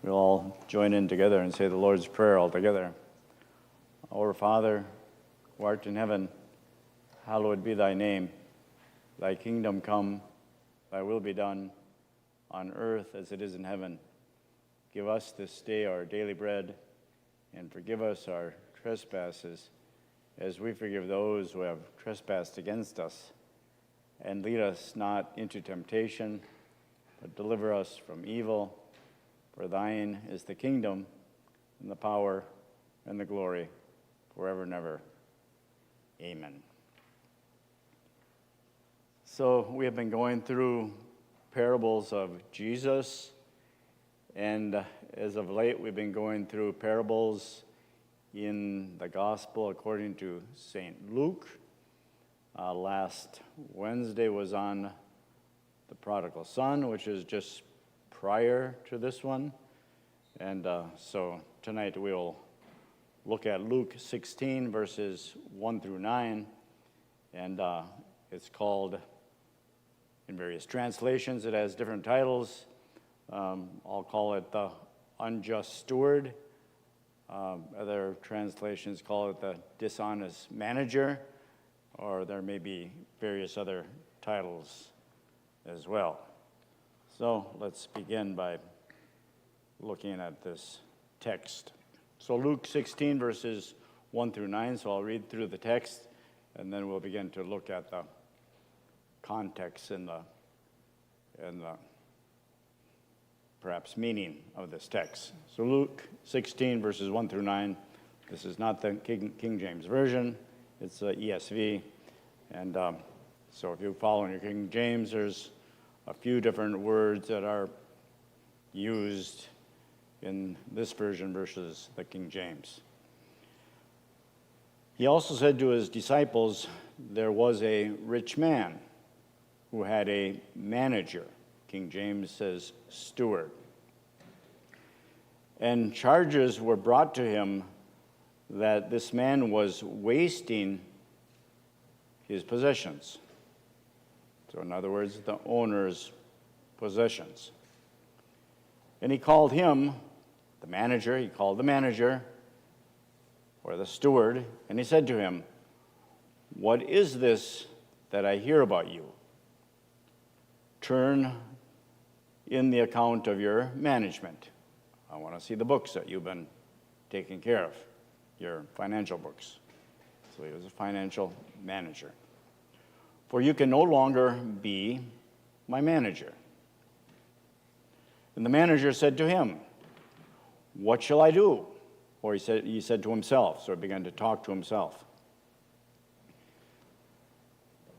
We'll all join in together and say the Lord's Prayer all together. Our Father, who art in heaven, hallowed be thy name. Thy kingdom come, thy will be done, on earth as it is in heaven. Give us this day our daily bread, and forgive us our trespasses, as we forgive those who have trespassed against us. And lead us not into temptation, but deliver us from evil. For thine is the kingdom, and the power, and the glory, forever and ever. Amen. So we have been going through parables of Jesus, and as of late we've been going through parables in the Gospel according to St. Luke. Last Wednesday was on the prodigal son, which is just prior to this one. And so tonight we'll look at Luke 16, verses 1 through 9. And it's called, in various translations, it has different titles. I'll call it the Unjust Steward. Other translations call it the Dishonest Manager, or there may be various other titles as well. So let's begin by looking at this text. So Luke 16, verses 1 through 9, so I'll read through the text, and then we'll begin to look at the context and the perhaps meaning of this text. So Luke 16, verses 1 through 9, this is not the King James Version, it's the ESV, and so if you follow in your King James, there's a few different words that are used in this version versus the King James. He also said to his disciples, there was a rich man who had a manager. King James says steward. And charges were brought to him that this man was wasting his possessions. So in other words, the owner's possessions. And he called him, the manager, or the steward, and he said to him, what is this that I hear about you? Turn in the account of your management. I want to see the books that you've been taking care of, your financial books. So he was a financial manager. For you can no longer be my manager. And the manager said to him, what shall I do? Or he said to himself, so he began to talk to himself.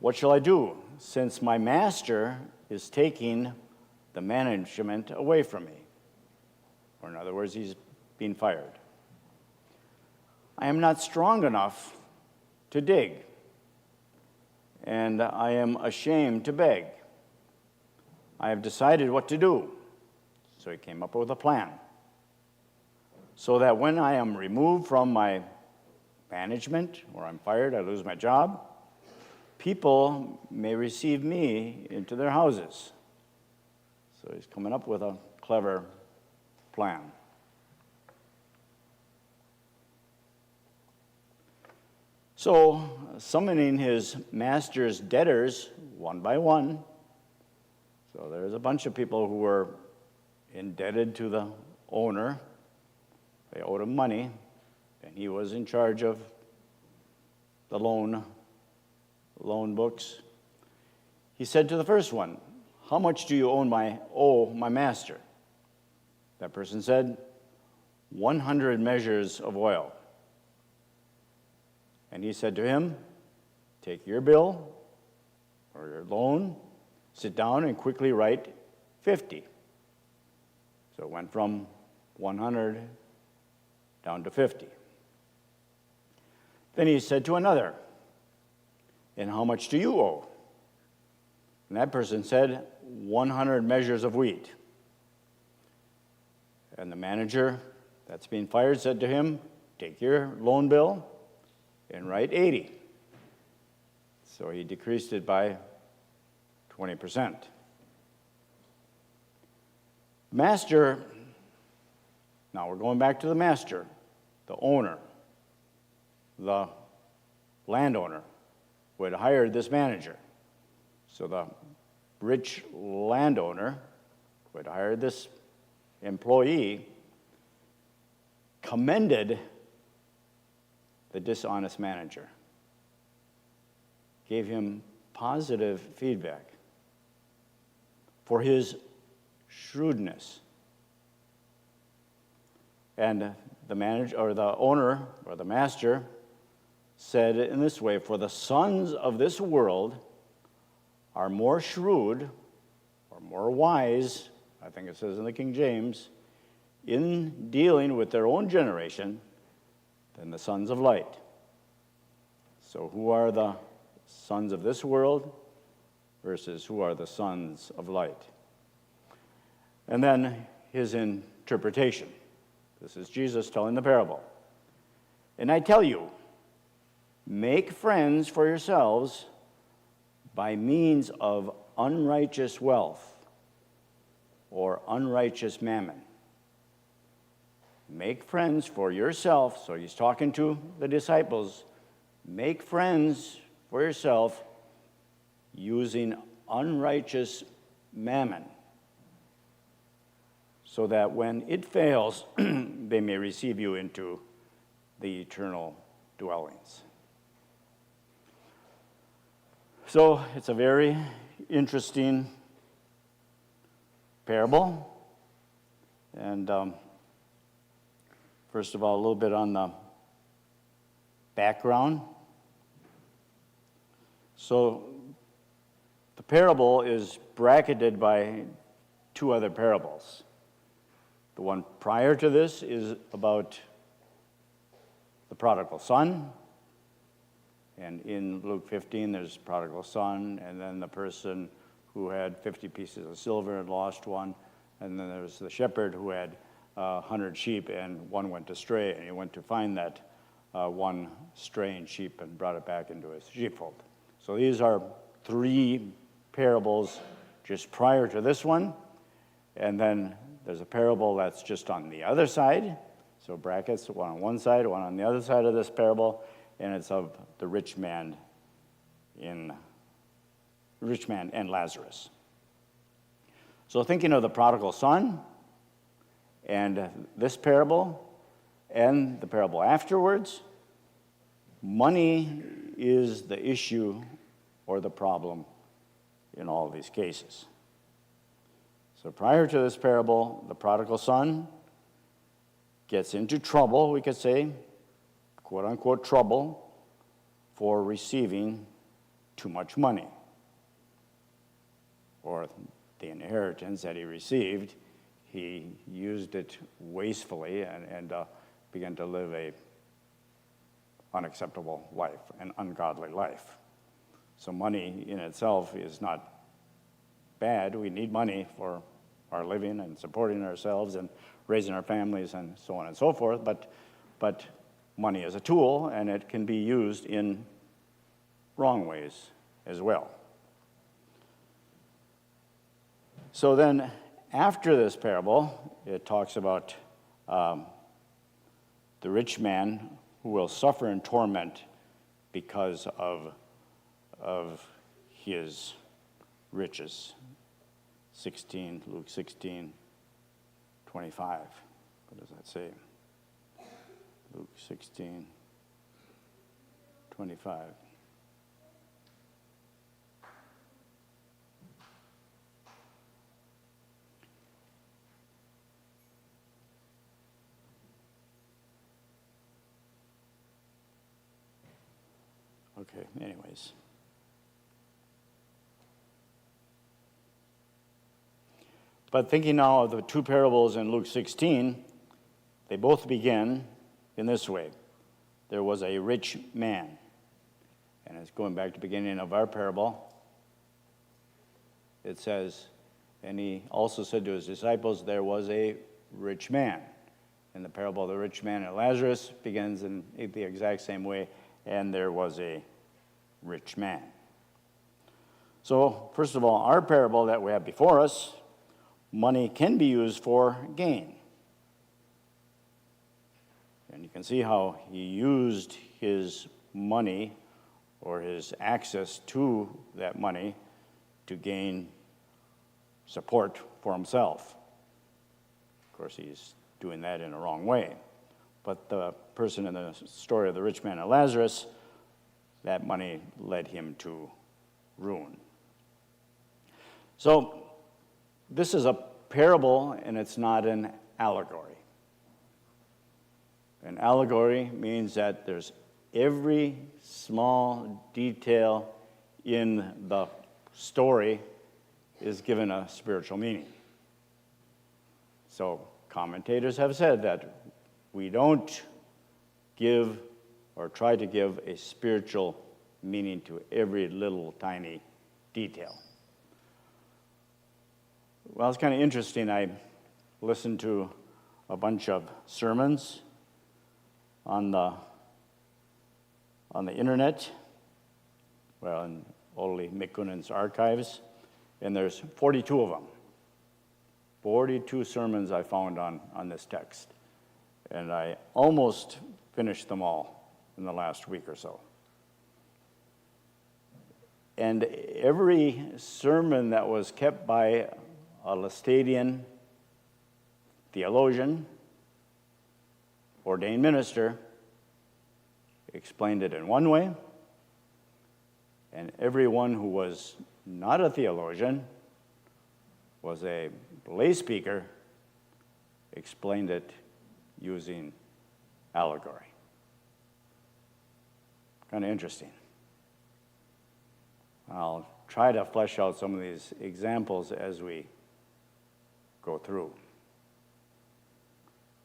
What shall I do, since my master is taking the management away from me? Or in other words, he's being fired. I am not strong enough to dig, and I am ashamed to beg. I have decided what to do. So he came up with a plan. So that when I am removed from my management, or I'm fired, I lose my job, people may receive me into their houses. So he's coming up with a clever plan. So, summoning his master's debtors one by one, so there's a bunch of people who were indebted to the owner. They owed him money, and he was in charge of the loan books. He said to the first one, how much do you owe my master? That person said, 100 measures of oil. And he said to him, take your bill or your loan, sit down and quickly write 50. So it went from 100 down to 50. Then he said to another, and how much do you owe? And that person said, 100 measures of wheat. And the manager that's being fired said to him, take your loan bill and write 80. So he decreased it by 20%. Master Now we're going back to the master, the owner, the landowner who had hired this manager. So the rich landowner who had hired this employee commended the dishonest manager, gave him positive feedback for his shrewdness. And the manager, or the owner, or the master, said it in this way: for the sons of this world are more shrewd, or more wise, I think it says in the King James, in dealing with their own generation than the sons of light. So who are the sons of this world versus who are the sons of light? And then his interpretation. This is Jesus telling the parable. And I tell you, make friends for yourselves by means of unrighteous wealth or unrighteous mammon. Make friends for yourself. So he's talking to the disciples. Make friends for yourself using unrighteous mammon, so that when it fails, they may receive you into the eternal dwellings. So it's a very interesting parable. And first of all, a little bit on the background. So the parable is bracketed by two other parables. The one prior to this is about the prodigal son. And in Luke 15, there's prodigal son, and then the person who had 50 pieces of silver and lost one. And then there's the shepherd who had 100 sheep, and one went astray, and he went to find that one straying sheep and brought it back into his sheepfold. So these are three parables just prior to this one. And then there's a parable that's just on the other side. So brackets, one on one side, one on the other side of this parable. And it's of the rich man and Lazarus. So thinking of the prodigal son and this parable and the parable afterwards, money is the issue or the problem in all of these cases. So prior to this parable, the prodigal son gets into trouble, we could say, quote-unquote trouble, for receiving too much money. Or the inheritance that he received, he used it wastefully and began to live a unacceptable life, an ungodly life. So money in itself is not bad. We need money for our living and supporting ourselves and raising our families and so on and so forth, but money is a tool, and it can be used in wrong ways as well. So then, after this parable, it talks about the rich man who will suffer and torment because of his riches. Luke 16, 25. What does that say? Luke 16, 25. Okay, anyways. But thinking now of the two parables in Luke 16, they both begin in this way. There was a rich man. And it's going back to the beginning of our parable. It says, and he also said to his disciples, there was a rich man. And the parable of the rich man and Lazarus begins in the exact same way, and there was a rich man. So, first of all, our parable that we have before us, money can be used for gain. And you can see how he used his money or his access to that money to gain support for himself. Of course, he's doing that in a wrong way. But the person in the story of the rich man and Lazarus, that money led him to ruin. So this is a parable, and it's not an allegory. An allegory means that there's every small detail in the story is given a spiritual meaning. So commentators have said that we don't give or try to give a spiritual meaning to every little tiny detail. Well, it's kind of interesting. I listened to a bunch of sermons on the internet, well, in Olli Mikkonen's archives, and there's 42 of them. 42 sermons I found on this text, and I almost finished them all in the last week or so. And every sermon that was kept by a Laestadian theologian, ordained minister, explained it in one way, and everyone who was not a theologian, was a lay speaker, explained it using allegory. Kind of interesting. I'll try to flesh out some of these examples as we go through.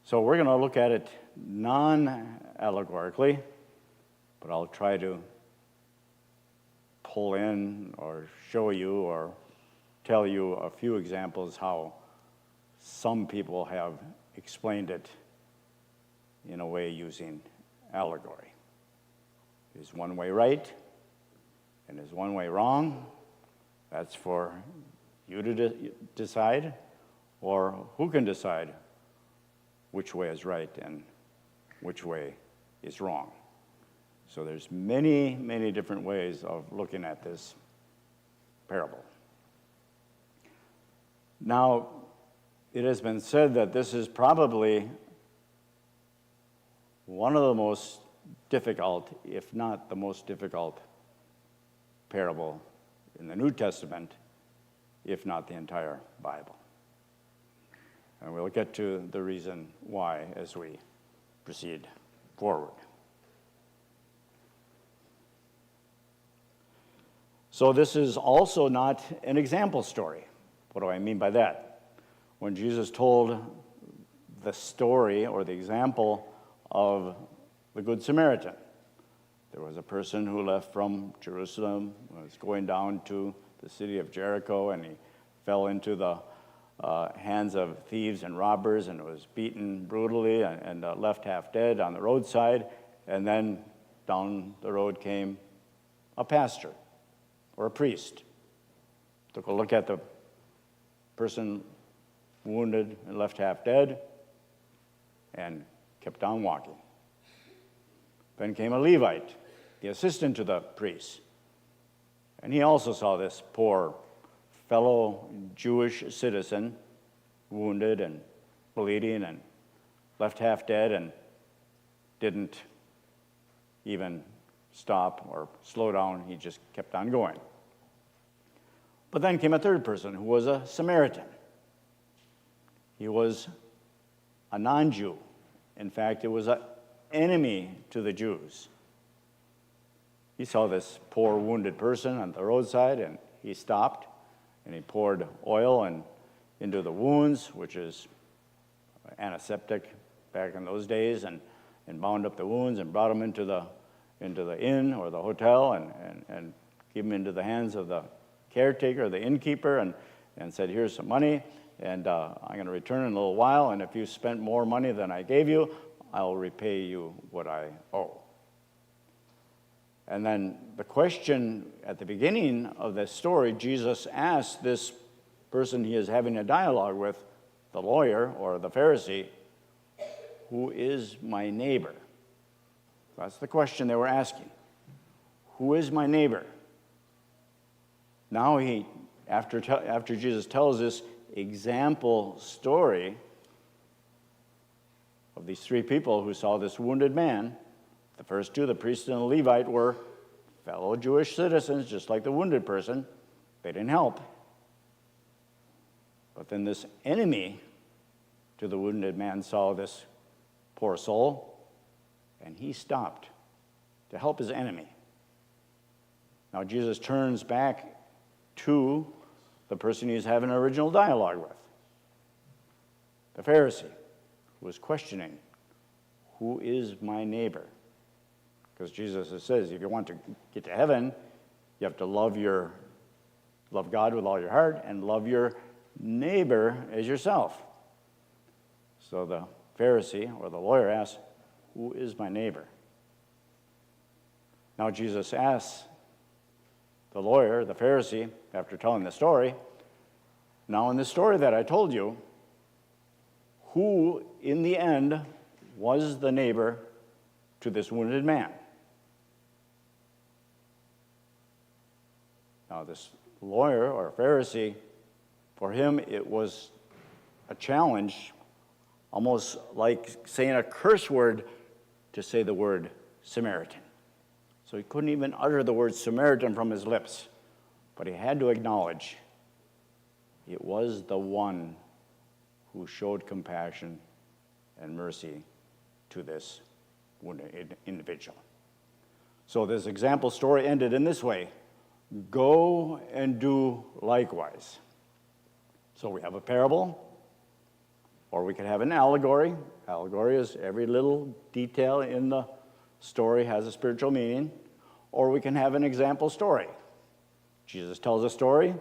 So we're going to look at it non-allegorically, but I'll try to pull in or show you or tell you a few examples how some people have explained it in a way using allegory. Is one way right and is one way wrong? That's for you to decide, or who can decide which way is right and which way is wrong. So there's many, many different ways of looking at this parable. Now, it has been said that this is probably one of the most difficult, if not the most difficult, parable in the New Testament, if not the entire Bible. And we'll get to the reason why as we proceed forward. So this is also not an example story. What do I mean by that? When Jesus told the story or the example of the Good Samaritan, there was a person who left from Jerusalem, was going down to the city of Jericho, and he fell into the hands of thieves and robbers and was beaten brutally and left half dead on the roadside. And then down the road came a pastor or a priest. Took a look at the person wounded and left half dead and kept on walking. Then came a Levite, the assistant to the priest. And he also saw this poor fellow Jewish citizen wounded and bleeding and left half dead and didn't even stop or slow down. He just kept on going. But then came a third person who was a Samaritan. He was a non-Jew. In fact, it was an enemy to the Jews. He saw this poor wounded person on the roadside, and he stopped, and he poured oil into the wounds, which is antiseptic back in those days, and bound up the wounds and brought them into the inn or the hotel and gave them into the hands of the caretaker, the innkeeper, and said, here's some money, and I'm going to return in a little while, and if you spent more money than I gave you, I'll repay you what I owe. And then the question at the beginning of this story, Jesus asked this person he is having a dialogue with, the lawyer or the Pharisee, who is my neighbor? That's the question they were asking. Who is my neighbor? Now after Jesus tells this example story of these three people who saw this wounded man, the first two, the priest and the Levite, were fellow Jewish citizens, just like the wounded person. They didn't help. But then this enemy to the wounded man saw this poor soul, and he stopped to help his enemy. Now Jesus turns back to the person he's having an original dialogue with, the Pharisee, who was questioning, who is my neighbor? Because Jesus says, if you want to get to heaven, you have to love God with all your heart and love your neighbor as yourself. So the Pharisee or the lawyer asks, who is my neighbor? Now Jesus asks the lawyer, the Pharisee, after telling the story, now in the story that I told you, who in the end was the neighbor to this wounded man? Now this lawyer or Pharisee, for him it was a challenge, almost like saying a curse word to say the word Samaritan. So he couldn't even utter the word Samaritan from his lips, but he had to acknowledge it was the one who showed compassion and mercy to this wounded individual. So this example story ended in this way: go and do likewise. So we have a parable, or we could have an allegory. Allegory is every little detail in the story has a spiritual meaning. Or we can have an example story. Jesus tells a story,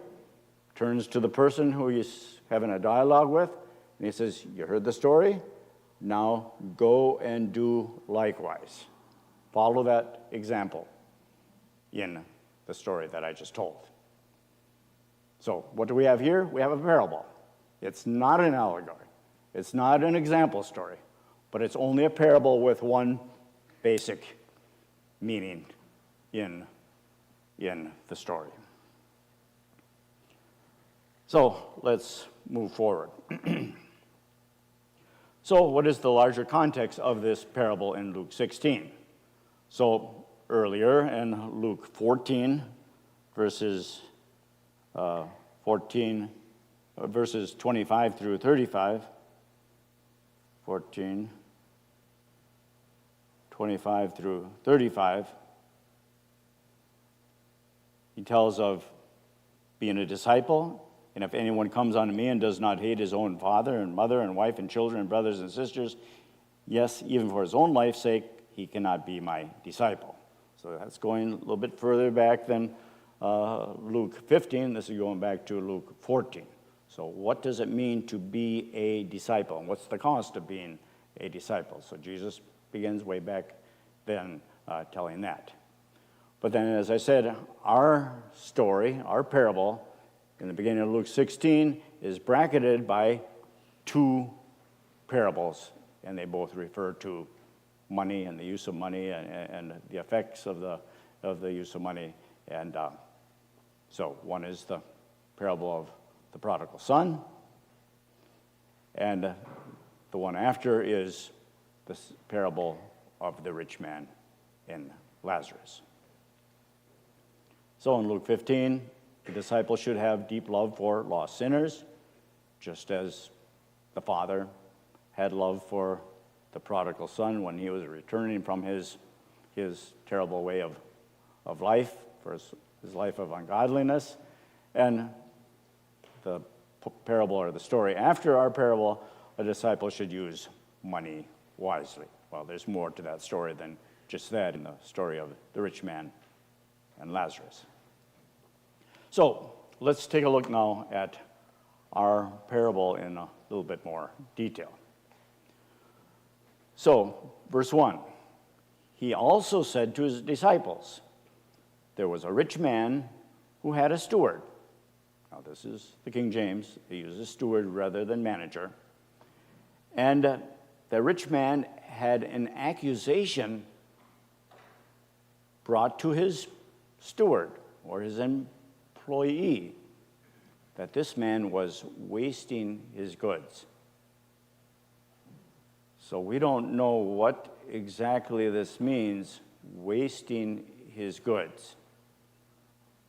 turns to the person who he's having a dialogue with, and he says, you heard the story, now go and do likewise. Follow that example in the story that I just told. So what do we have here? We have a parable. It's not an allegory. It's not an example story, but it's only a parable with one basic meaning in the story. So let's move forward. So what is the larger context of this parable in Luke 16? So earlier in Luke 14, verses 25 through 35, 14, 25 through 35, he tells of being a disciple, and if anyone comes unto me and does not hate his own father and mother and wife and children and brothers and sisters, yes, even for his own life's sake, he cannot be my disciple. So that's going a little bit further back than Luke 15. This is going back to Luke 14. So what does it mean to be a disciple? And what's the cost of being a disciple? So Jesus begins way back then telling that. But then, as I said, our story, our parable, in the beginning of Luke 16, is bracketed by two parables, and they both refer to money and the use of money and the effects of the use of money. And so one is the parable of the prodigal son, and the one after is the parable of the rich man and Lazarus. So in Luke 15, the disciples should have deep love for lost sinners, just as the father had love for the prodigal son when he was returning from his terrible way of life, for his life of ungodliness. And the parable or the story after our parable, a disciple should use money wisely. Well, there's more to that story than just that in the story of the rich man and Lazarus. So let's take a look now at our parable in a little bit more detail. So, verse 1, he also said to his disciples, there was a rich man who had a steward. Now this is the King James. He uses steward rather than manager. And the rich man had an accusation brought to his steward or his employee that this man was wasting his goods. So we don't know what exactly this means, wasting his goods.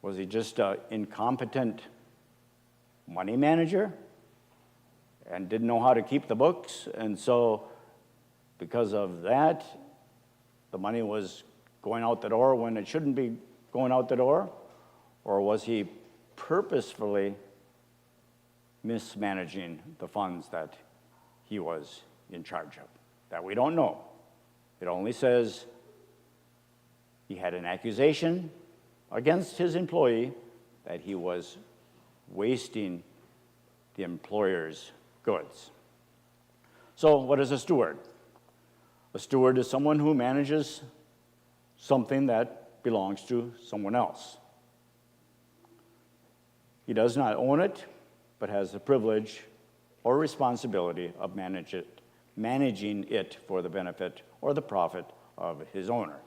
Was he just an incompetent money manager and didn't know how to keep the books? And so because of that, the money was going out the door when it shouldn't be going out the door? Or was he purposefully mismanaging the funds that he was in charge of? That we don't know. It only says he had an accusation against his employee that he was wasting the employer's goods. So what is a steward? A steward is someone who manages something that belongs to someone else. He does not own it, but has the privilege or responsibility of managing it for the benefit or the profit of his owner.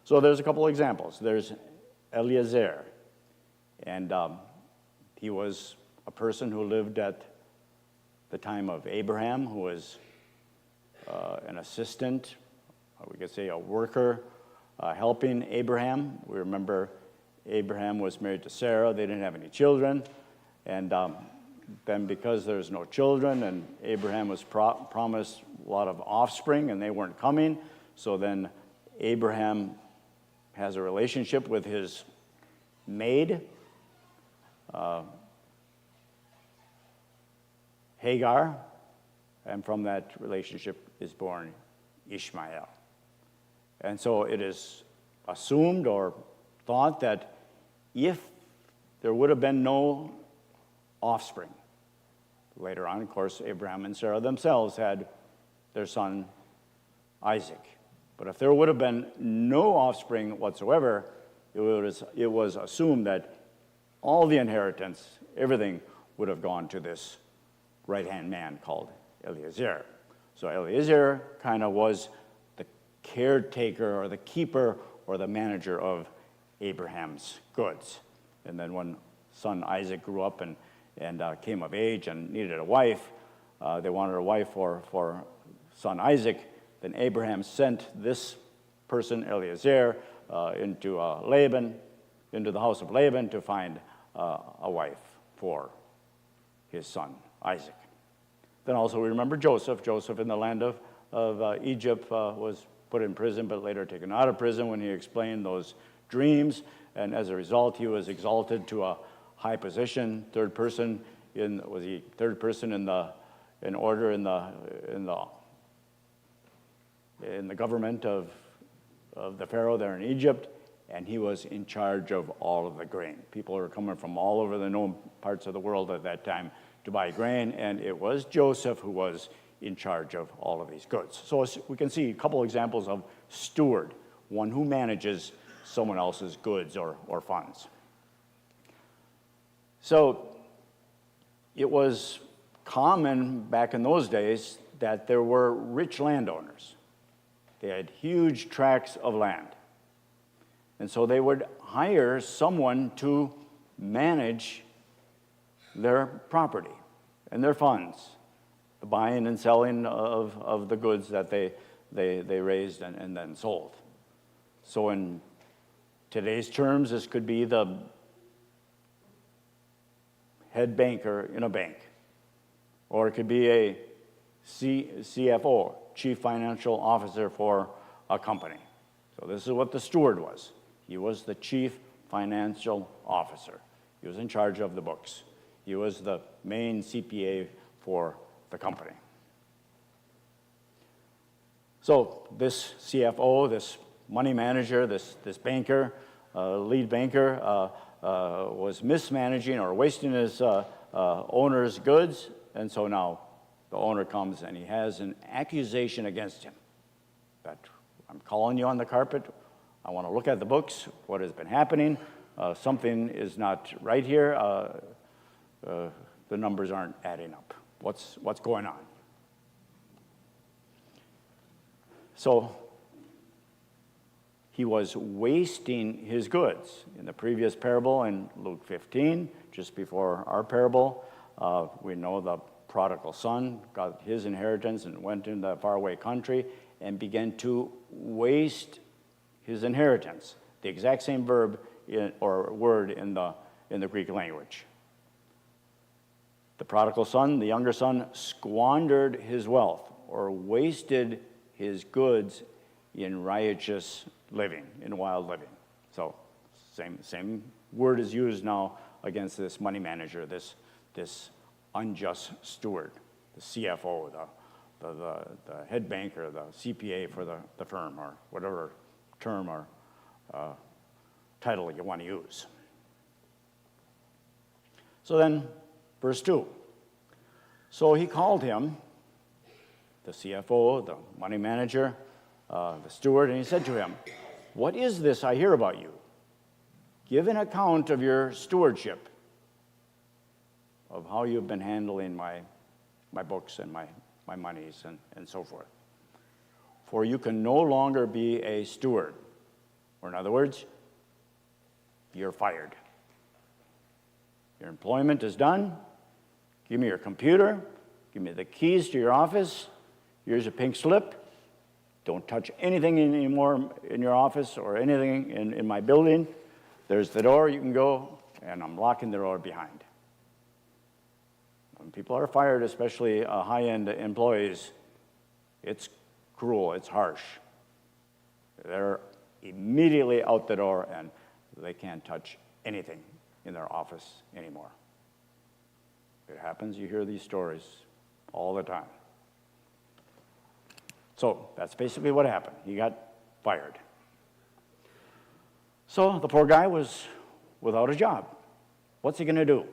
So there's a couple examples. There's Eliezer, and he was a person who lived at the time of Abraham, who was an assistant, we could say a worker, helping Abraham. We remember Abraham was married to Sarah. They didn't have any children. And then because there's no children, and Abraham was promised a lot of offspring, and they weren't coming, so then Abraham has a relationship with his maid, Hagar, and from that relationship is born Ishmael. And so it is assumed or thought that if there would have been no offspring, later on, of course, Abraham and Sarah themselves had their son Isaac. But if there would have been no offspring whatsoever, it was assumed that all the inheritance, everything, would have gone to this right-hand man called Eliezer. So Eliezer kind of was the caretaker or the keeper or the manager of Abraham's goods. And then when son Isaac grew up and came of age and needed a wife, they wanted a wife for son Isaac, then Abraham sent this person, Eliezer, into the house of Laban to find a wife for his son Isaac. Then also we remember Joseph. Joseph in the land of Egypt was put in prison, but later taken out of prison when he explained those dreams. And as a result, he was exalted to a high position, third person in the government of the Pharaoh there in Egypt, and he was in charge of all of the grain. People were coming from all over the known parts of the world at that time to buy grain, and it was Joseph who was in charge of all of these goods. So we can see a couple examples of steward, one who manages someone else's goods or funds. So it was common back in those days that there were rich landowners. They had huge tracts of land. And so they would hire someone to manage their property and their funds, the buying and selling of the goods that they raised and then sold. So in today's terms, this could be the head banker in a bank, or it could be a CFO, Chief Financial Officer for a company. So this is what the steward was. He was the Chief Financial Officer. He was in charge of the books. He was the main CPA for the company. So this CFO, this money manager, this banker, lead banker, was mismanaging or wasting his owner's goods, and so now the owner comes and he has an accusation against him that I'm calling you on the carpet. I want to look at the books, what has been happening. Something is not right here. The numbers aren't adding up. What's going on? So he was wasting his goods. In the previous parable in Luke 15, just before our parable, we know the prodigal son got his inheritance and went into that faraway country and began to waste his inheritance. The exact same verb or word in the Greek language. The prodigal son, the younger son, squandered his wealth or wasted his goods in riotous living, in wild living. So same word is used now against this money manager, this unjust steward, the CFO, the head banker, the CPA for the firm, or whatever term or title you want to use. So then, verse 2. So he called him, the CFO, the money manager, the steward, and he said to him, "What is this I hear about you? Give an account of your stewardship, of how you've been handling my books and my monies and so forth. For you can no longer be a steward." Or in other words, you're fired. Your employment is done. Give me your computer. Give me the keys to your office. Here's a pink slip. Don't touch anything anymore in your office or anything in my building. There's the door, you can go, and I'm locking the door behind. When people are fired, especially high-end employees, it's cruel, it's harsh. They're immediately out the door, and they can't touch anything in their office anymore. It happens, you hear these stories all the time. So that's basically what happened. He got fired. So the poor guy was without a job. What's he going to do?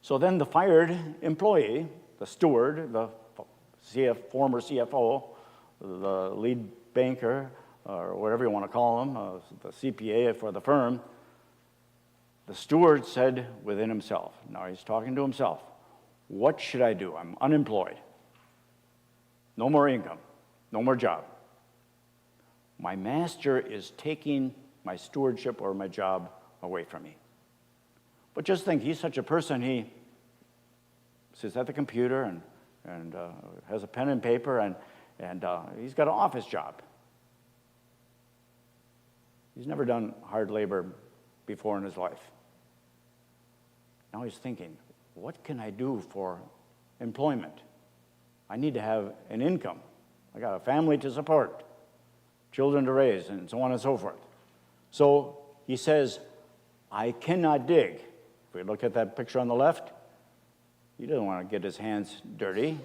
So then the fired employee, the steward, the former CFO, the lead banker, or whatever you want to call him, the CPA for the firm, the steward said within himself, now he's talking to himself, what should I do? I'm unemployed. No more income. No more job. My master is taking my stewardship or my job away from me. But just think, he's such a person, he sits at the computer and has a pen and paper, and he's got an office job. He's never done hard labor before in his life. Now he's thinking, what can I do for employment? I need to have an income. I got a family to support, children to raise, and so on and so forth. So he says, I cannot dig. If we look at that picture on the left, he doesn't want to get his hands dirty.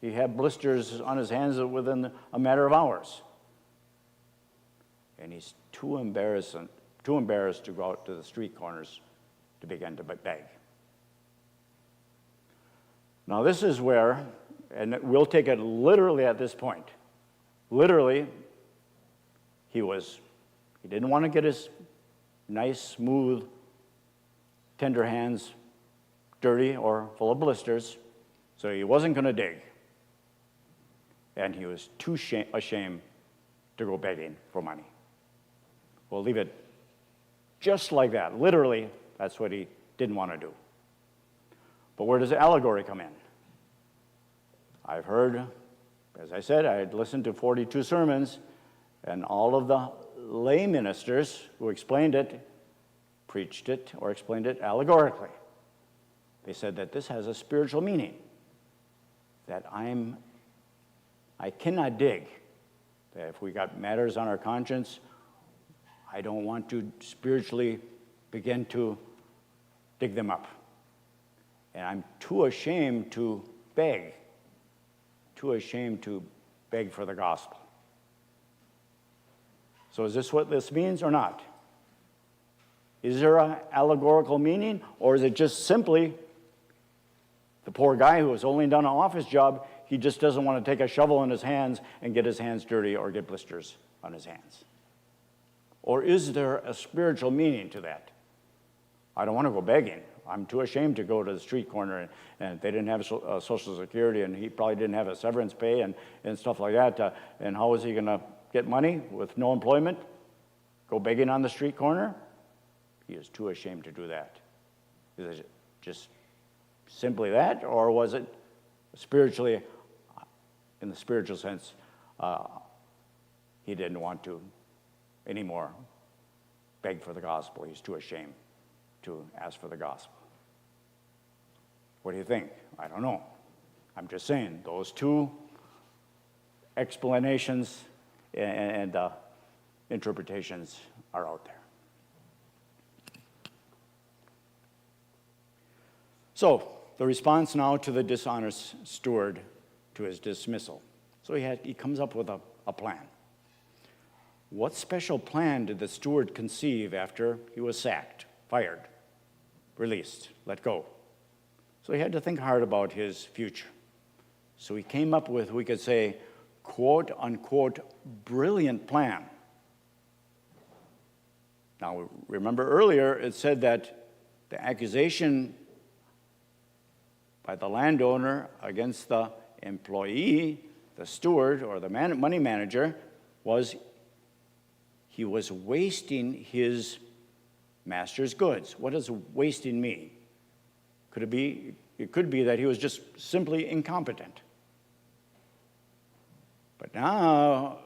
He had blisters on his hands within a matter of hours. And he's too embarrassed to go out to the street corners to begin to beg. Now this is where, and we'll take it literally at this point. Literally, he didn't want to get his nice, smooth, tender hands dirty or full of blisters, so he wasn't going to dig. And he was too ashamed to go begging for money. We'll leave it just like that. Literally, that's what he didn't want to do. But where does the allegory come in? I've heard, as I said, I had listened to 42 sermons, and all of the lay ministers who explained it, preached it, or explained it allegorically. They said that this has a spiritual meaning, that I cannot dig. That if we got matters on our conscience, I don't want to spiritually begin to dig them up. And I'm too ashamed to beg for the gospel. So is this what this means or not? Is there an allegorical meaning, or is it just simply the poor guy who has only done an office job, he just doesn't want to take a shovel in his hands and get his hands dirty or get blisters on his hands? Or is there a spiritual meaning to that? I don't want to go begging. I'm too ashamed to go to the street corner, and they didn't have Social Security, and he probably didn't have a severance pay and stuff like that. And how is he going to get money with no employment? Go begging on the street corner? He is too ashamed to do that. Is it just simply that, or was it spiritually, in the spiritual sense, he didn't want to anymore beg for the gospel? He's too ashamed to ask for the gospel. What do you think? I don't know. I'm just saying those two explanations and interpretations are out there. So the response now to the dishonest steward to his dismissal. So he comes up with a plan. What special plan did the steward conceive after he was sacked, fired, released, let go? So he had to think hard about his future. So he came up with, we could say, quote unquote, brilliant plan. Now, remember earlier it said that the accusation by the landowner against the employee, the steward or the money manager, was he was wasting his master's goods. What does wasting mean? Could it be? It could be that he was just simply incompetent. But now,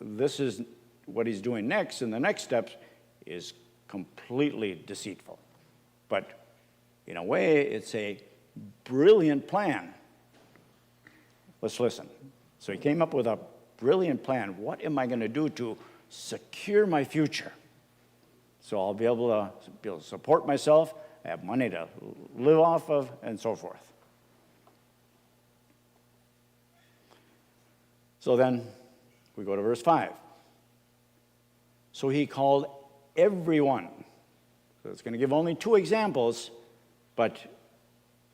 this is what he's doing next, and the next step is completely deceitful. But in a way, it's a brilliant plan. Let's listen. So he came up with a brilliant plan. What am I going to do to secure my future? So I'll be able to support myself, have money to live off of, and so forth. So then we go to verse 5. So he called everyone. So it's going to give only two examples, but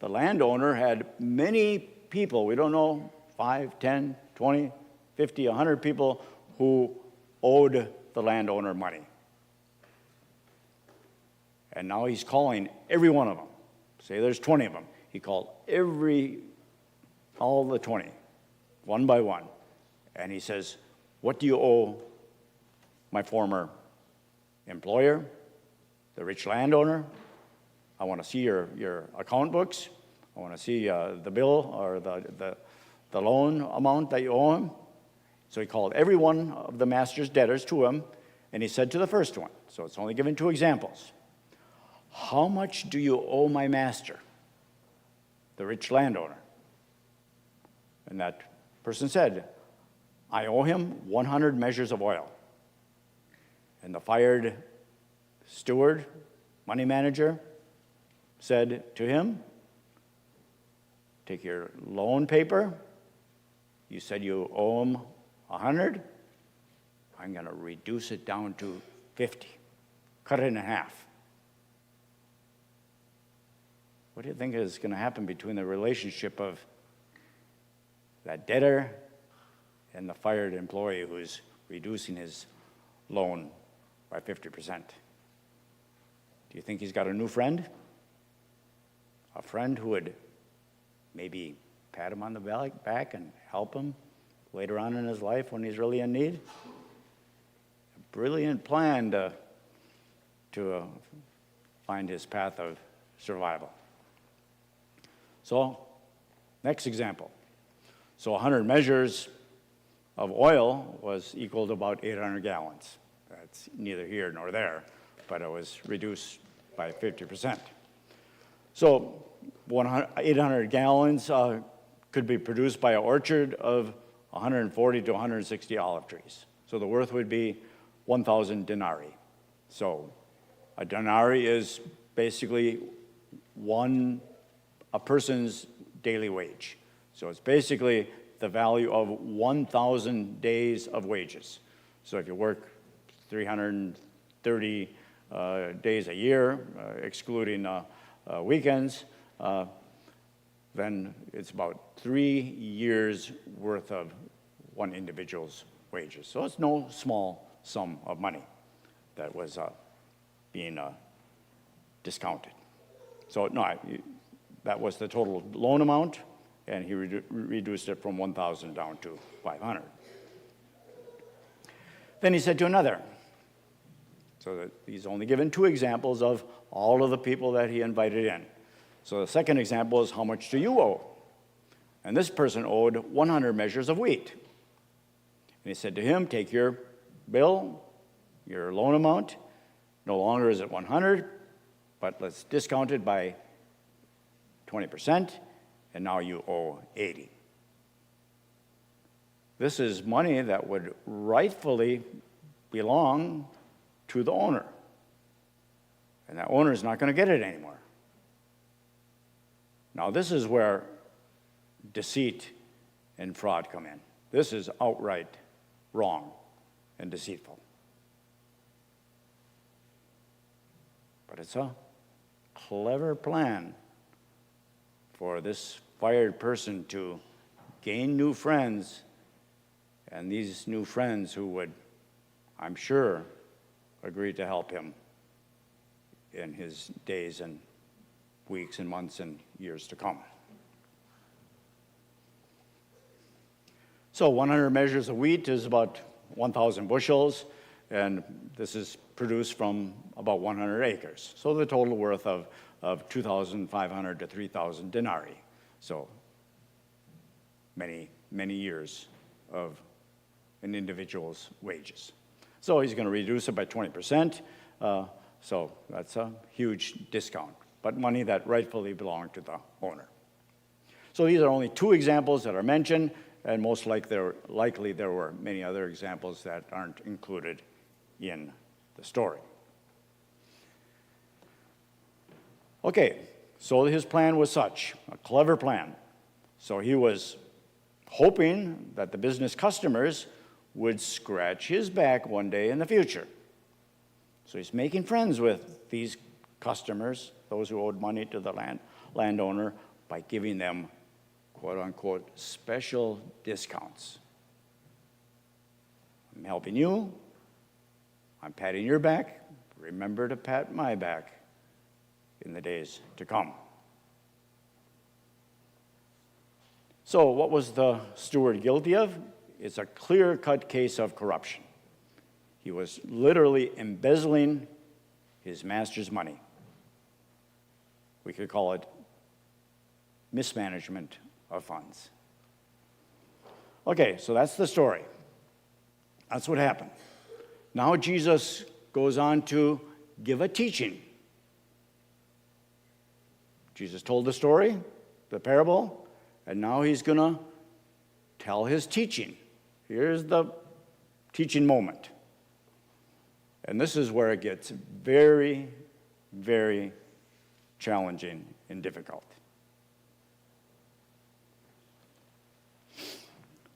the landowner had many people. We don't know, 5, 10, 20, 50, 100 people who owed the landowner money. And now he's calling every one of them. Say there's 20 of them. He called all the 20, one by one. And he says, what do you owe my former employer, the rich landowner? I want to see your account books. I want to see the bill or the loan amount that you owe him. So he called every one of the master's debtors to him, and he said to the first one, so it's only given two examples, how much do you owe my master, the rich landowner? And that person said, I owe him 100 measures of oil. And the fired steward, money manager, said to him, take your loan paper. You said you owe him 100. I'm going to reduce it down to 50. Cut it in half. What do you think is going to happen between the relationship of that debtor and the fired employee who's reducing his loan by 50%? Do you think he's got a new friend? A friend who would maybe pat him on the back and help him later on in his life when he's really in need? A brilliant plan to find his path of survival. So, next example. So 100 measures of oil was equal to about 800 gallons. That's neither here nor there, but it was reduced by 50%. So 800 gallons could be produced by an orchard of 140 to 160 olive trees. So the worth would be 1,000 denarii. So a denarii is basically a person's daily wage. So it's basically the value of 1,000 days of wages. So if you work 330 days a year, excluding weekends, then it's about 3 years worth of one individual's wages. So it's no small sum of money that was being discounted. So that was the total loan amount, and he reduced it from 1,000 down to 500. Then he said to another, so that he's only given 2 examples of all of the people that he invited in. So the second example is, how much do you owe? And this person owed 100 measures of wheat. And he said to him, take your bill, your loan amount. No longer is it 100, but let's discount it by 20%, and now you owe 80. This is money that would rightfully belong to the owner. And that owner is not going to get it anymore. Now, this is where deceit and fraud come in. This is outright wrong and deceitful. But it's a clever plan for this fired person to gain new friends, and these new friends who would, I'm sure, agree to help him in his days and weeks and months and years to come. So 100 measures of wheat is about 1,000 bushels, and this is produced from about 100 acres. So the total worth of 2,500 to 3,000 denarii. So many, many years of an individual's wages. So he's going to reduce it by 20%. So that's a huge discount, but money that rightfully belonged to the owner. So these are only 2 examples that are mentioned, and most likely there were many other examples that aren't included in the story. Okay, so his plan was such, a clever plan. So he was hoping that the business customers would scratch his back one day in the future. So he's making friends with these customers, those who owed money to the landowner, by giving them, quote unquote, special discounts. I'm helping you. I'm patting your back. Remember to pat my back in the days to come. So what was the steward guilty of? It's a clear-cut case of corruption. He was literally embezzling his master's money. We could call it mismanagement of funds. Okay, so that's the story. That's what happened. Now Jesus goes on to give a teaching. Jesus told the story, the parable, and now he's going to tell his teaching. Here's the teaching moment. And this is where it gets very, very challenging and difficult.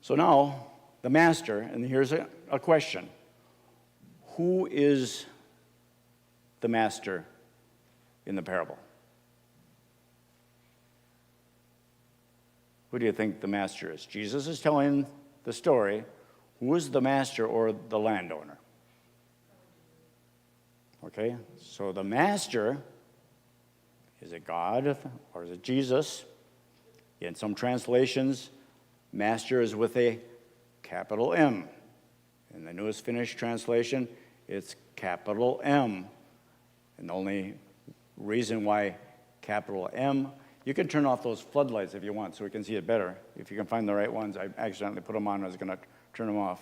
So now, the master, and here's a question. Who is the master in the parable? Who do you think the master is? Jesus is telling the story. Who is the master or the landowner? Okay, so the master, is it God or is it Jesus? In some translations, master is with a capital M. In the Newest Finnish translation, it's capital M. And the only reason why capital M, you can turn off those floodlights if you want so we can see it better. If you can find the right ones, I accidentally put them on, I was going to turn them off.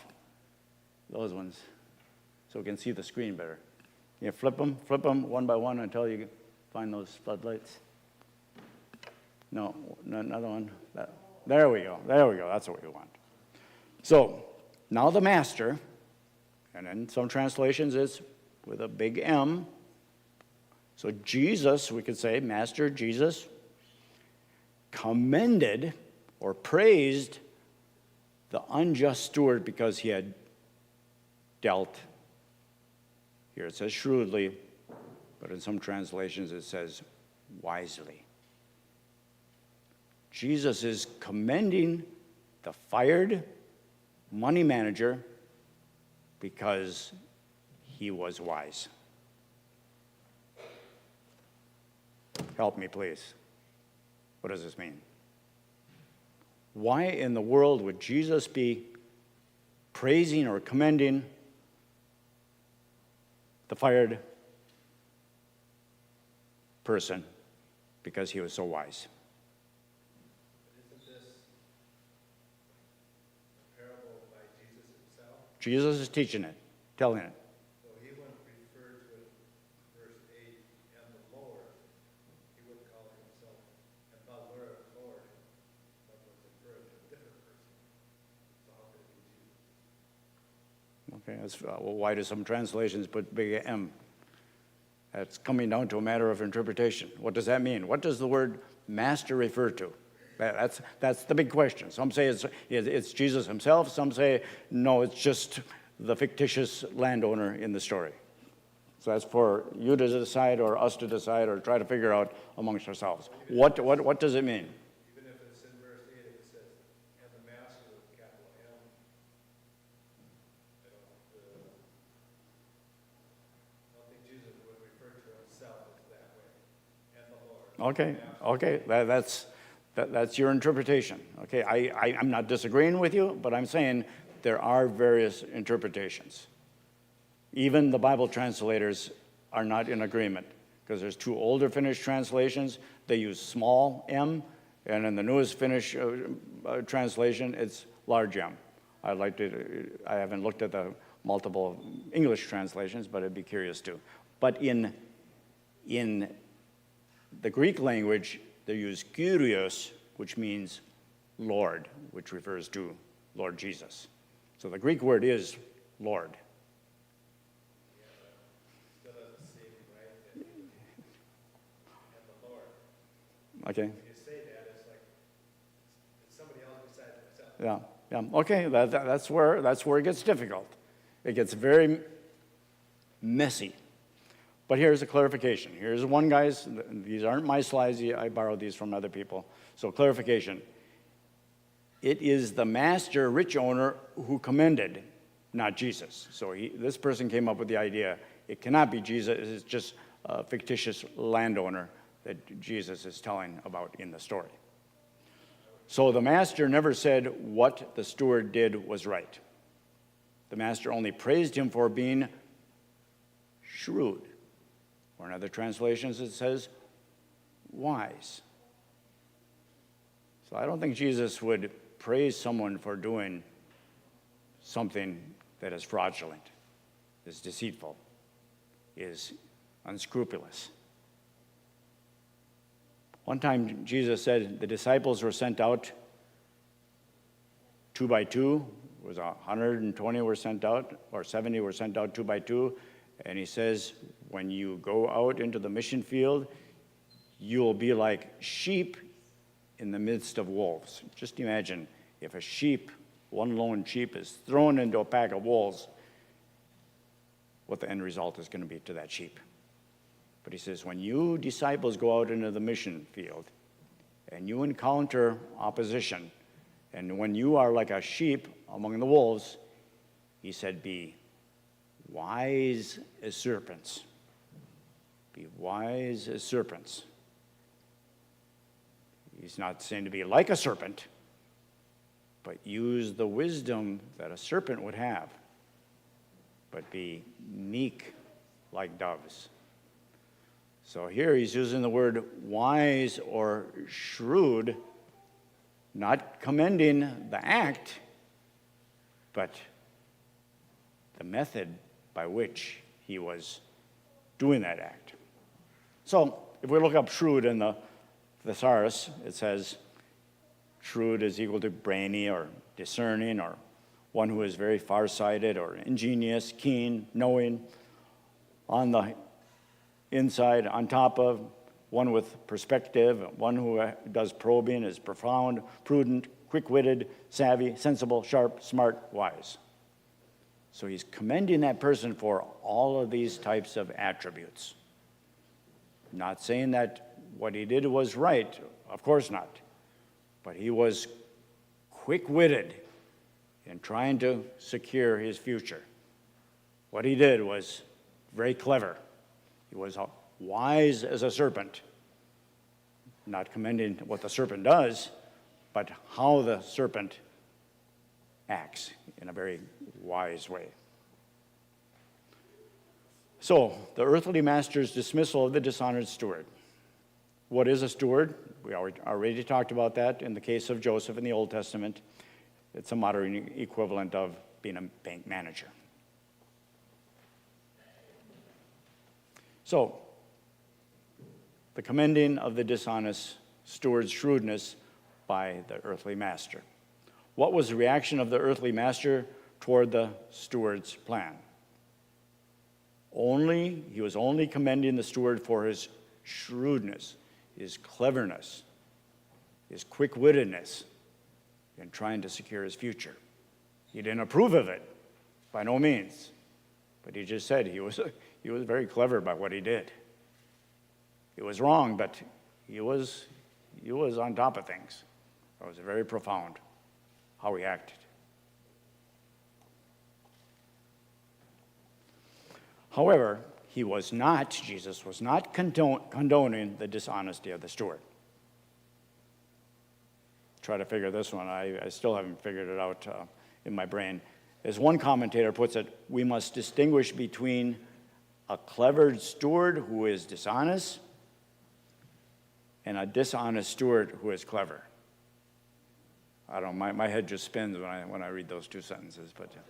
Those ones, so we can see the screen better. You flip them one by one until you find those floodlights. No, another one. There we go, that's what we want. So, now the master, and in some translations it's with a big M. So Jesus, we could say, Master Jesus, commended or praised the unjust steward because he had dealt, here it says shrewdly, but in some translations it says wisely. Jesus is commending the fired money manager because he was wise. Help me, please. What does this mean? Why in the world would Jesus be praising or commending the fired person because he was so wise? Isn't this a parable by Jesus himself? Jesus is teaching it, telling it. So he wouldn't refer to it, verse 8, and the Lord. He wouldn't call himself and the Lord, but was referring to a different person. So how could it be Jesus? Okay, well, why do some translations put big M? That's coming down to a matter of interpretation. What does that mean? What does the word master refer to? That's the big question. Some say it's Jesus himself. Some say, no, it's just the fictitious landowner in the story. So that's for you to decide or us to decide or try to figure out amongst ourselves. What does it mean? Even if it's in verse 8, it says, and the master with capital M. I don't think Jesus would refer to himself as that way. And the Lord. Okay, that's your interpretation. Okay, I'm not disagreeing with you, but I'm saying there are various interpretations. Even the Bible translators are not in agreement because there's two older Finnish translations. They use small m, and in the newest Finnish translation, it's large m. I haven't looked at the multiple English translations, but I'd be curious to. But in the Greek language, they use Kyrios, which means Lord, which refers to Lord Jesus. So the Greek word is Lord. Still doesn't seem right. And the Lord. Okay. When you say that, it's like it's somebody else besides myself. Yeah. Okay. That's where it gets difficult. It gets very messy. But here's a clarification. Here's one, guys. These aren't my slides. I borrowed these from other people. So clarification. It is the master, rich owner, who commended, not Jesus. So this person came up with the idea. It cannot be Jesus. It's just a fictitious landowner that Jesus is telling about in the story. So the master never said what the steward did was right. The master only praised him for being shrewd. Or in other translations it says wise. So I don't think Jesus would praise someone for doing something that is fraudulent, is deceitful, is unscrupulous. One time Jesus said the disciples were sent out 2 by 2. It was 120 were sent out, or 70 were sent out 2 by 2. And he says, when you go out into the mission field, you'll be like sheep in the midst of wolves. Just imagine if a sheep, one lone sheep, is thrown into a pack of wolves, what the end result is going to be to that sheep. But he says, when you disciples go out into the mission field and you encounter opposition, and when you are like a sheep among the wolves, he said, be wise as serpents. Be wise as serpents. He's not saying to be like a serpent, but use the wisdom that a serpent would have, but be meek like doves. So here he's using the word wise or shrewd, not commending the act, but the method by which he was doing that act. So if we look up shrewd in the thesaurus, it says shrewd is equal to brainy or discerning, or one who is very farsighted or ingenious, keen, knowing, on the inside, on top of, one with perspective, one who does probing, is profound, prudent, quick-witted, savvy, sensible, sharp, smart, wise. So he's commending that person for all of these types of attributes. Not saying that what he did was right, of course not. But he was quick-witted in trying to secure his future. What he did was very clever. He was wise as a serpent. not commending what the serpent does, but how the serpent acts in a very wise way. So, the earthly master's dismissal of the dishonored steward. What is a steward? We already talked about that in the case of Joseph in the Old Testament. It's a modern equivalent of being a bank manager. So, the commending of the dishonest steward's shrewdness by the earthly master. What was the reaction of the earthly master toward the steward's plan? He was only commending the steward for his shrewdness, his cleverness, his quick-wittedness in trying to secure his future. He didn't approve of it, by no means, but he just said he was very clever by what he did. It was wrong, but he was on top of things. It was very profound how he acted. However, Jesus was not condoning the dishonesty of the steward. Try to figure this one. I still haven't figured it out in my brain. As one commentator puts it, we must distinguish between a clever steward who is dishonest and a dishonest steward who is clever. I don't know, my head just spins when I read those two sentences, but yeah.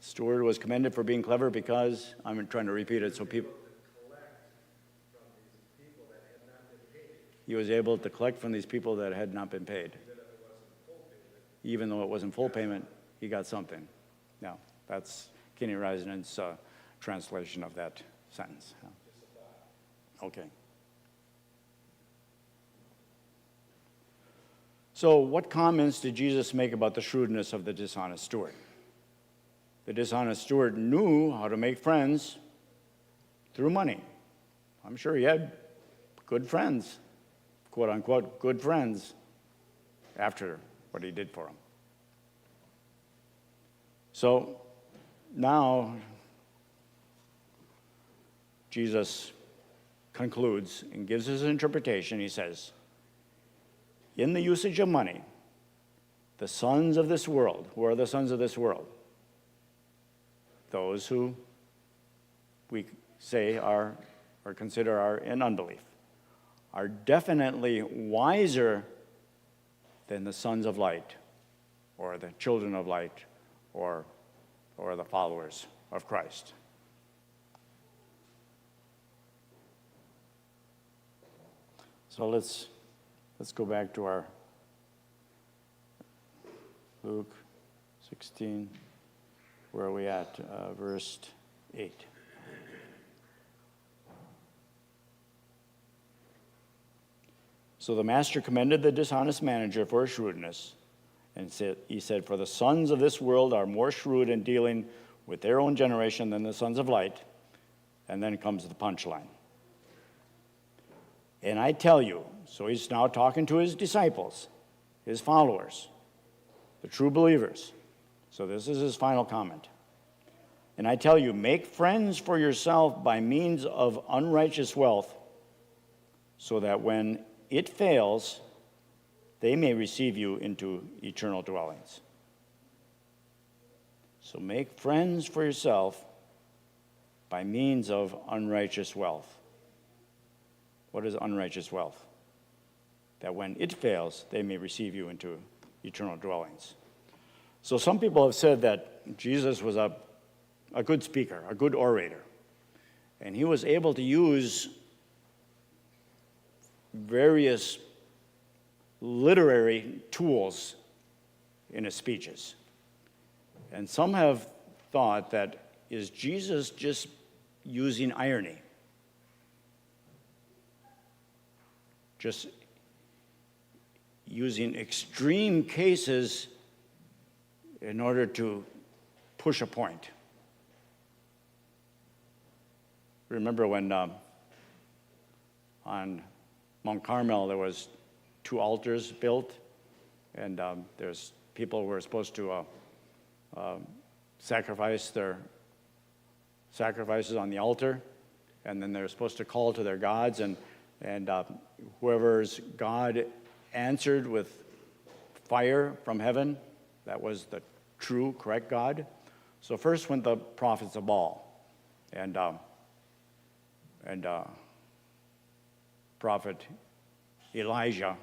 Steward was commended for being clever because, I'm trying to repeat it so people. He was able to collect from these people that had not been paid. Even though it wasn't full payment, he got something. Now, that's Kenny Reisen's translation of that sentence. Okay. So, what comments did Jesus make about the shrewdness of the dishonest steward? The dishonest steward knew how to make friends through money. I'm sure he had good friends, quote unquote, good friends, after what he did for him. So now Jesus concludes and gives his interpretation. He says, in the usage of money, the sons of this world, who are the sons of this world? Those who we say are or consider are in unbelief, are definitely wiser than the sons of light or the children of light or the followers of Christ. So let's go back to our Luke 16. Where are we at? Verse 8. So the master commended the dishonest manager for his shrewdness, and he said, for the sons of this world are more shrewd in dealing with their own generation than the sons of light. And then comes the punchline. And I tell you, so he's now talking to his disciples, his followers, the true believers. So this is his final comment. And I tell you, make friends for yourself by means of unrighteous wealth, so that when it fails, they may receive you into eternal dwellings. So make friends for yourself by means of unrighteous wealth. What is unrighteous wealth? That when it fails, they may receive you into eternal dwellings. So some people have said that Jesus was a good speaker, a good orator, and he was able to use various literary tools in his speeches. And some have thought that, is Jesus just using irony? Just using extreme cases in order to push a point. Remember when on Mount Carmel there was 2 altars built, and there's people were supposed to sacrifice their sacrifices on the altar, and then they're supposed to call to their gods, and whoever's God answered with fire from heaven, that was the true, correct God. So first went the prophets of Baal, and prophet Elijah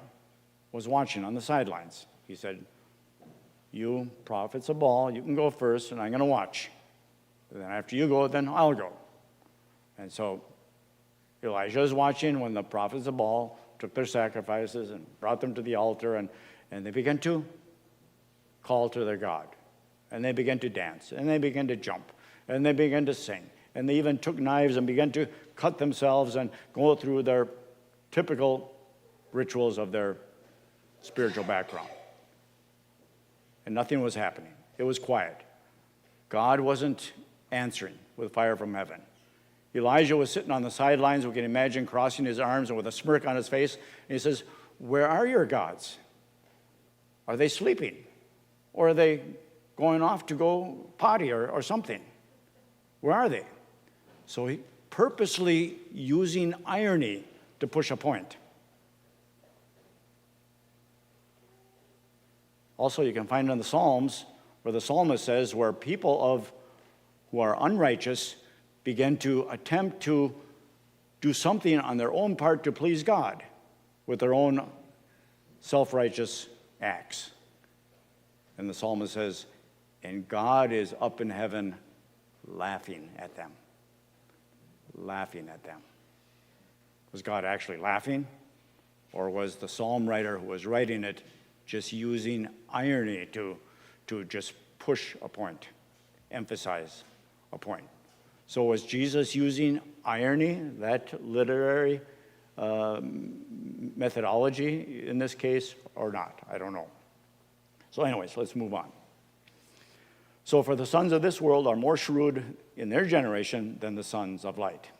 was watching on the sidelines. He said, "You prophets of Baal, you can go first, and I'm going to watch. And then after you go, then I'll go." And so Elijah is watching when the prophets of Baal took their sacrifices and brought them to the altar, and they began to call to their God. And they began to dance, and they began to jump, and they began to sing. And they even took knives and began to cut themselves and go through their typical rituals of their spiritual background. And nothing was happening. It was quiet. God wasn't answering with fire from heaven. Elijah was sitting on the sidelines, we can imagine, crossing his arms and with a smirk on his face. And he says, "Where are your gods? Are they sleeping? Or are they going off to go potty or something? Where are they?" So he purposely using irony to push a point. Also, you can find in the Psalms where the psalmist says, where people who are unrighteous begin to attempt to do something on their own part to please God with their own self-righteous acts. And the psalmist says, "And God is up in heaven laughing at them." Laughing at them. Was God actually laughing? Or was the psalm writer who was writing it just using irony to just push a point, emphasize a point? So was Jesus using irony, that literary methodology in this case, or not? I don't know. So anyways, let's move on. So for the sons of this world are more shrewd in their generation than the sons of light.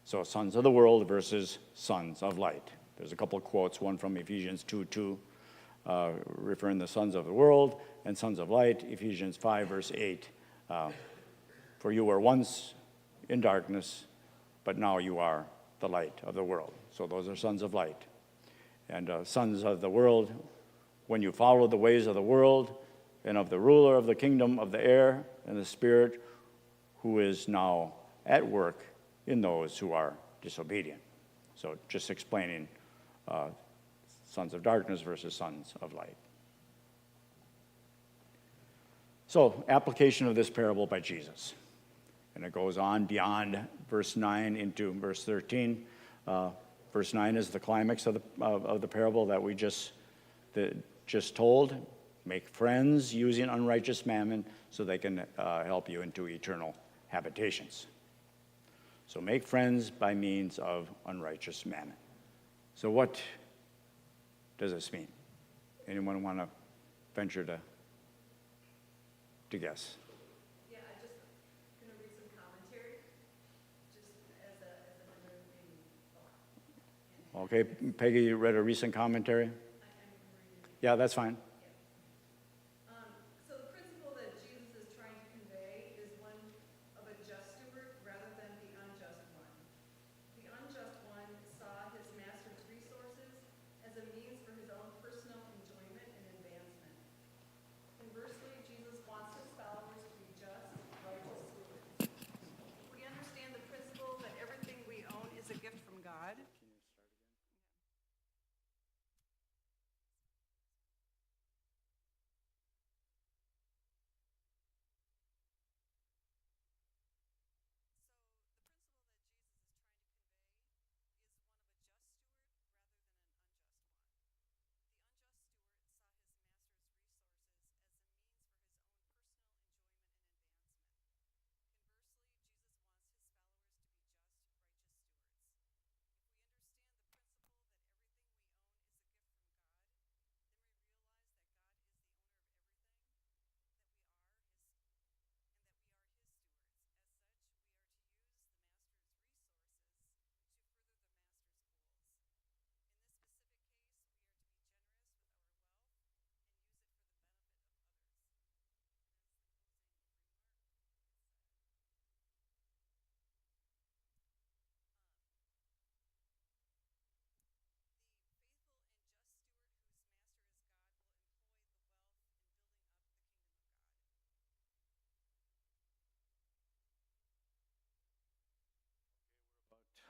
So sons of the world versus sons of light. There's a couple of quotes, one from Ephesians 2:2, referring to the sons of the world, and sons of light, Ephesians 5, verse 8. For you were once in darkness, but now you are the light of the world. So those are sons of light. And sons of the world, when you follow the ways of the world and of the ruler of the kingdom of the air and the spirit, who is now at work in those who are disobedient. So just explaining sons of darkness versus sons of light. So application of this parable by Jesus. And it goes on beyond verse 9 into verse 13. Verse 9 is the climax of the parable that we just told. Make friends using unrighteous mammon so they can help you into eternal habitations. So make friends by means of unrighteous mammon. So what does this mean? Anyone want to venture to guess? Yeah, I'm just going to read some commentary, just as another maybe thought. Okay, Peggy, you read a recent commentary? I'm reading. Yeah, that's fine. So the principle that Jesus is trying to convey is one of a just steward rather than the unjust one. The unjust one saw his master's resources as a means for his own personal enjoyment and advancement. Conversely, Jesus wants his followers to be just, righteous stewards. If we understand the principle that everything we own is a gift from God,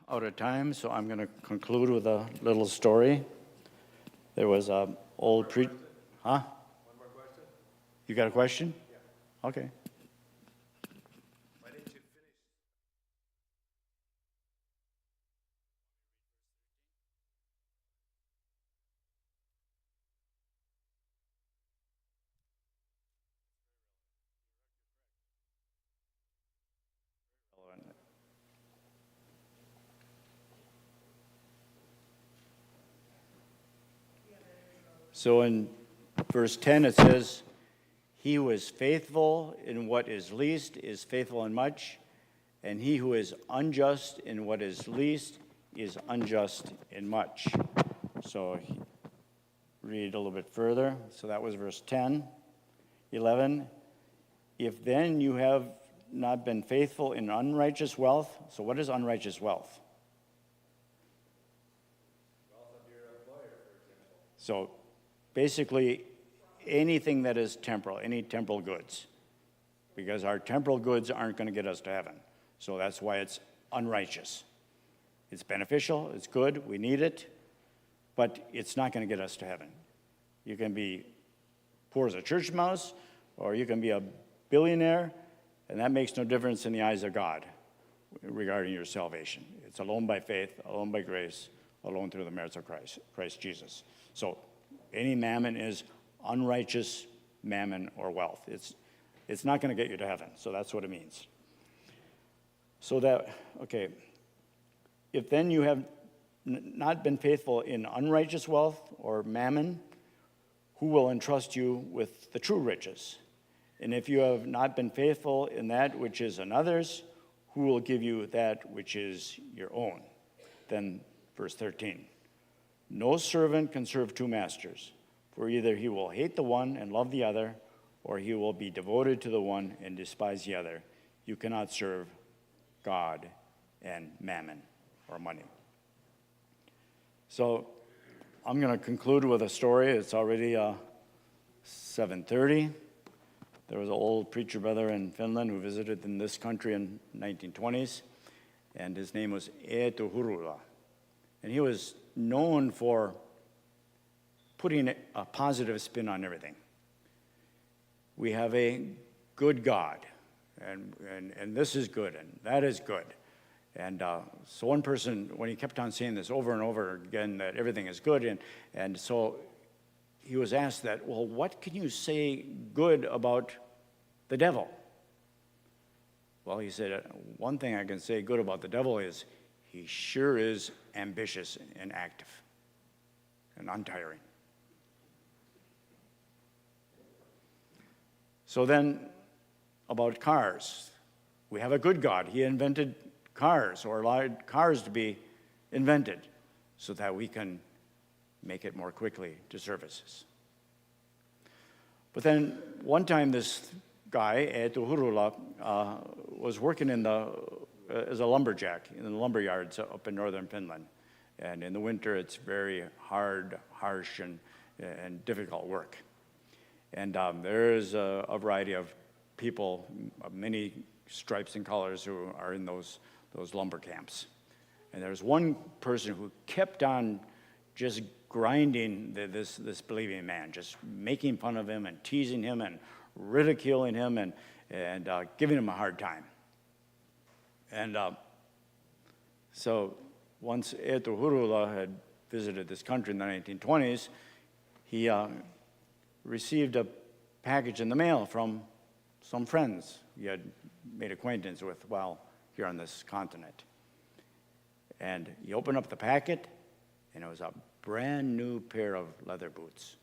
out of time, so I'm going to conclude with a little story. There was a old preacher. Huh? One more question? You got a question? Yeah. Okay. Why didn't you finish? So in verse 10 it says, "He who is faithful in what is least is faithful in much, and he who is unjust in what is least is unjust in much." So read a little bit further. So that was verse 10. 11, "If then you have not been faithful in unrighteous wealth." So what is unrighteous wealth? Wealth of your employer, for example. So basically anything that is temporal, any temporal goods, because our temporal goods aren't going to get us to heaven. So that's why it's unrighteous. It's beneficial, it's good, we need it, but it's not going to get us to heaven. You can be poor as a church mouse, or you can be a billionaire, and that makes no difference in the eyes of God regarding your salvation. It's alone by faith, alone by grace, alone through the merits of Christ Jesus. So any mammon is unrighteous mammon or wealth. It's not going to get you to heaven. So that's what it means. So that, okay, if then you have not been faithful in unrighteous wealth or mammon, who will entrust you with the true riches? And if you have not been faithful in that which is another's, who will give you that which is your own? Then verse 13, "No servant can serve two masters, for either he will hate the one and love the other, or he will be devoted to the one and despise the other. You cannot serve God and mammon," or money. So I'm going to conclude with a story. It's already 7:30. There was an old preacher brother in Finland who visited in this country in 1920s, and his name was Lehtola. And he was known for putting a positive spin on everything. We have a good God, and this is good, and that is good. And so one person, when he kept on saying this over and over again, that everything is good, and so he was asked that, well, what can you say good about the devil? Well, he said, one thing I can say good about the devil is he sure is ambitious and active and untiring. So then, about cars. We have a good God. He invented cars, or allowed cars to be invented so that we can make it more quickly to services. But then one time this guy, Lehtola, was working as a lumberjack in the lumber yards up in northern Finland. And in the winter, it's very hard, harsh, and difficult work. And there's a variety of people of many stripes and colors who are in those lumber camps. And there's one person who kept on just grinding this believing man, just making fun of him and teasing him and ridiculing him and giving him a hard time. And so once Lehtola had visited this country in the 1920s, he received a package in the mail from some friends he had made acquaintance with while here on this continent. And he opened up the packet, and it was a brand new pair of leather boots.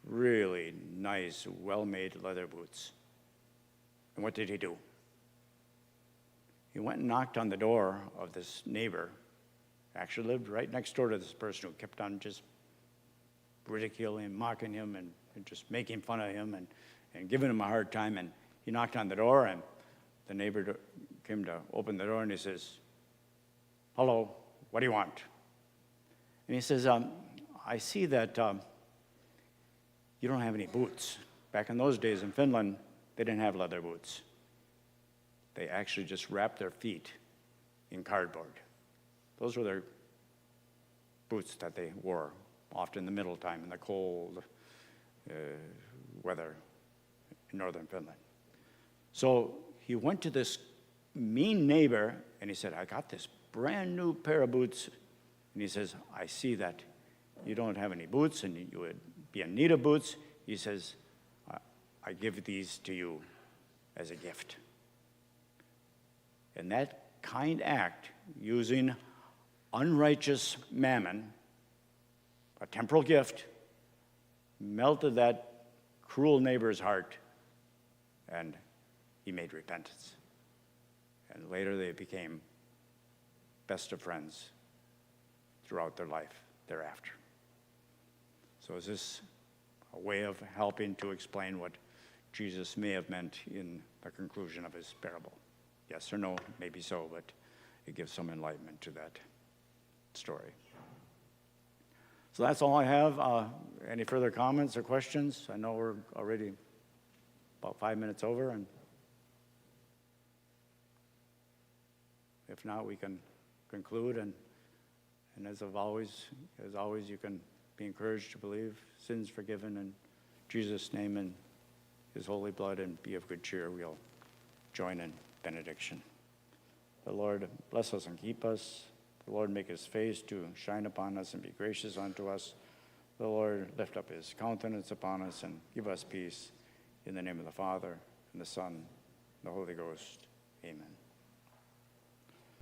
Really nice, well-made leather boots. And what did he do? He went and knocked on the door of this neighbor, actually lived right next door to this person who kept on just ridiculing, mocking him, and just making fun of him and giving him a hard time. And he knocked on the door, and the neighbor came to open the door, and he says, "Hello, what do you want?" And he says, "I see that you don't have any boots." Back in those days in Finland, they didn't have leather boots. They actually just wrapped their feet in cardboard. Those were their boots that they wore, often in the middle time in the cold weather in northern Finland. So he went to this mean neighbor and he said, I got this brand new pair of boots. And he says, I see that you don't have any boots and you would be in need of boots. He says, I give these to you as a gift. And that kind act, using unrighteous mammon, a temporal gift, melted that cruel neighbor's heart, and he made repentance. And later they became best of friends throughout their life thereafter. So is this a way of helping to explain what Jesus may have meant in the conclusion of his parable? Yes or no? Maybe so, but it gives some enlightenment to that story. So that's all I have. Any further comments or questions? I know we're already about 5 minutes over, and if not, we can conclude. And as always, you can be encouraged to believe sins forgiven in Jesus' name and his holy blood, and be of good cheer. We'll join in benediction. The Lord bless us and keep us. The Lord make his face to shine upon us and be gracious unto us. The Lord lift up his countenance upon us and give us peace. In the name of the Father, and the Son, and the Holy Ghost. Amen.